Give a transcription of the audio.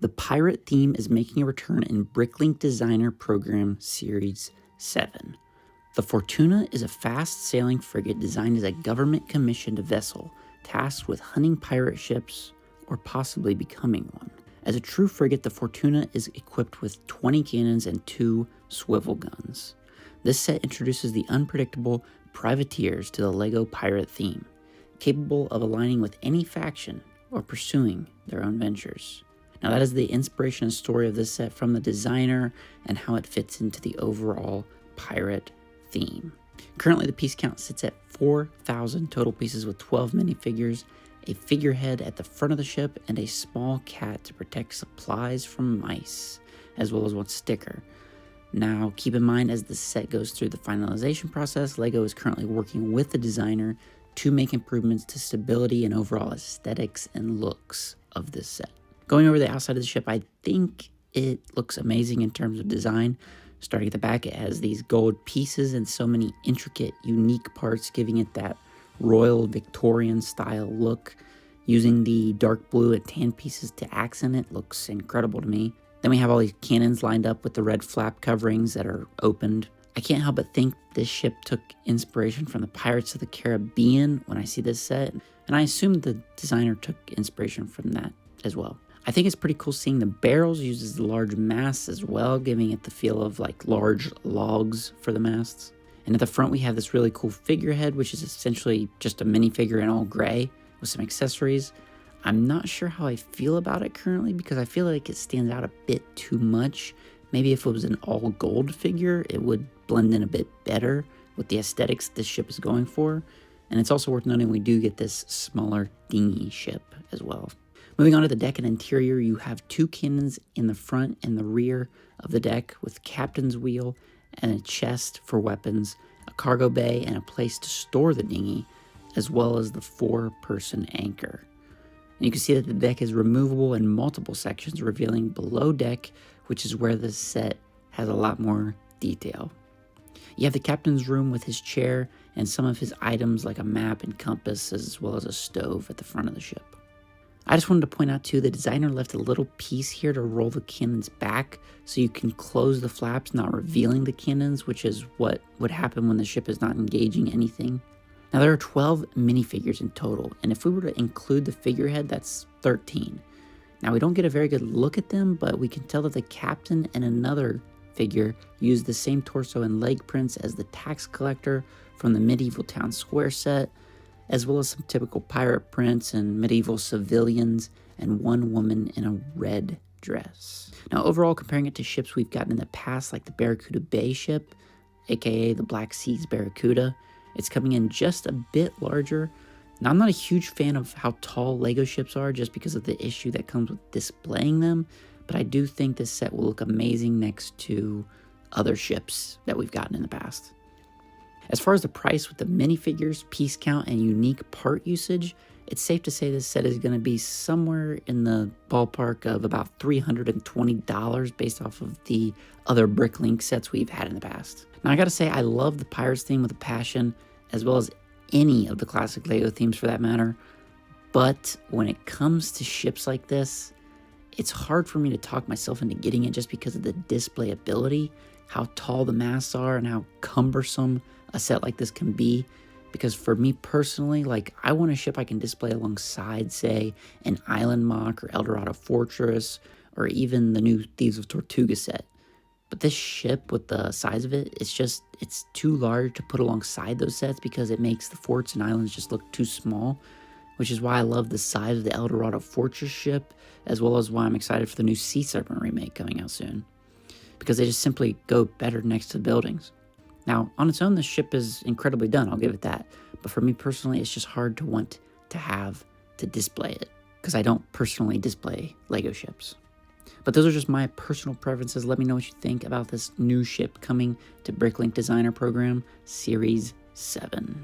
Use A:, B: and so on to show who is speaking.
A: The pirate theme is making a return in Bricklink Designer Program Series 7. The Fortuna is a fast-sailing frigate designed as a government-commissioned vessel tasked with hunting pirate ships or possibly becoming one. As a true frigate, the Fortuna is equipped with 20 cannons and 2 swivel guns. This set introduces the unpredictable privateers to the LEGO pirate theme, capable of aligning with any faction or pursuing their own ventures. Now that is the inspiration and story of this set from the designer and how it fits into the overall pirate theme. Currently the piece count sits at 4,000 total pieces with 12 minifigures, a figurehead at the front of the ship, and a small cat to protect supplies from mice, as well as one sticker. Now, keep in mind, as the set goes through the finalization process, LEGO is currently working with the designer to make improvements to stability and overall aesthetics and looks of this set. Going over the outside of the ship, I think it looks amazing in terms of design. Starting at the back, it has these gold pieces and so many intricate, unique parts, giving it that Royal Victorian style look. Using the dark blue and tan pieces to accent it looks incredible to me. Then we have all these cannons lined up with the red flap coverings that are opened. I can't help but think this ship took inspiration from the Pirates of the Caribbean when I see this set, and I assume the designer took inspiration from that as well. I think it's pretty cool seeing the barrels used as the large masts as well, giving it the feel of like large logs for the masts. And at the front we have this really cool figurehead, which is essentially just a minifigure in all gray with some accessories. I'm not sure how I feel about it currently because I feel like it stands out a bit too much. Maybe if it was an all gold figure, it would blend in a bit better with the aesthetics this ship is going for. And it's also worth noting we do get this smaller dinghy ship as well. Moving on to the deck and interior, you have 2 cannons in the front and the rear of the deck with captain's wheel and a chest for weapons, a cargo bay, and a place to store the dinghy, as well as the 4-person anchor. And you can see that the deck is removable in multiple sections, revealing below deck, which is where this set has a lot more detail. You have the captain's room with his chair and some of his items like a map and compass, as well as a stove at the front of the ship. I just wanted to point out too, the designer left a little piece here to roll the cannons back so you can close the flaps, not revealing the cannons, which is what would happen when the ship is not engaging anything. Now there are 12 minifigures in total, and if we were to include the figurehead, that's 13. Now we don't get a very good look at them, but we can tell that the captain and another figure use the same torso and leg prints as the tax collector from the Medieval Town Square set, as well as some typical pirate prints and medieval civilians and one woman in a red dress. Now overall, comparing it to ships we've gotten in the past, like the Barracuda Bay ship, aka the Black Seas Barracuda, it's coming in just a bit larger. Now I'm not a huge fan of how tall LEGO ships are just because of the issue that comes with displaying them, but I do think this set will look amazing next to other ships that we've gotten in the past. As far as the price with the minifigures, piece count, and unique part usage, it's safe to say this set is going to be somewhere in the ballpark of about $320 based off of the other Bricklink sets we've had in the past. Now I gotta say, I love the Pirates theme with a passion, as well as any of the classic LEGO themes for that matter, but when it comes to ships like this, it's hard for me to talk myself into getting it just because of the display ability, how tall the masts are, and how cumbersome a set like this can be. Because for me personally, like, I want a ship I can display alongside, say, an Island Mock or Eldorado Fortress, or even the new Thieves of Tortuga set. But this ship, with the size of it, it's too large to put alongside those sets because it makes the forts and islands just look too small, which is why I love the size of the Eldorado Fortress ship, as well as why I'm excited for the new Sea Serpent remake coming out soon, because they just simply go better next to the buildings. Now, on its own, the ship is incredibly done, I'll give it that. But for me personally, it's just hard to want to have to display it, because I don't personally display LEGO ships. But those are just my personal preferences. Let me know what you think about this new ship coming to Bricklink Designer Program Series 7.